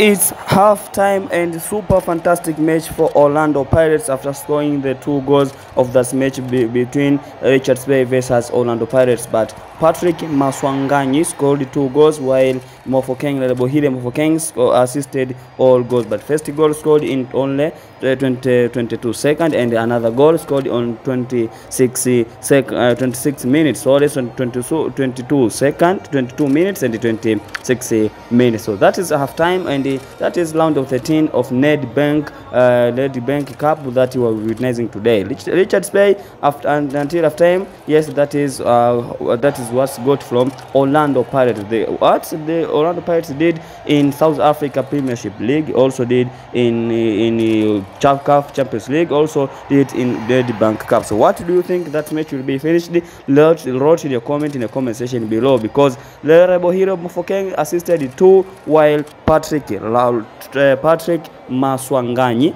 It's half-time and super fantastic match for Orlando Pirates after scoring the 2 goals of this match between Richards Bay versus Orlando Pirates. But Patrick Maswanganyi scored 2 goals while Lebohile Mofokeng assisted all goals. But first goal scored in only 22 seconds and another goal scored on 26 minutes. So less than 22 seconds, 22 minutes and 26 minutes. So that is half-time, and that is round of 13 of Nedbank Cup that you are witnessing today. Richards Bay until half-time. Yes, that is what's got from Orlando Pirates. What the Orlando Pirates did in South Africa Premiership League, also did in CAF Champions League, also did in Nedbank Cup. So what do you think that match will be finished? Write in your comment in the comment section below, because Lebohile Mofokeng assisted 2 while Patrick Maswanganyi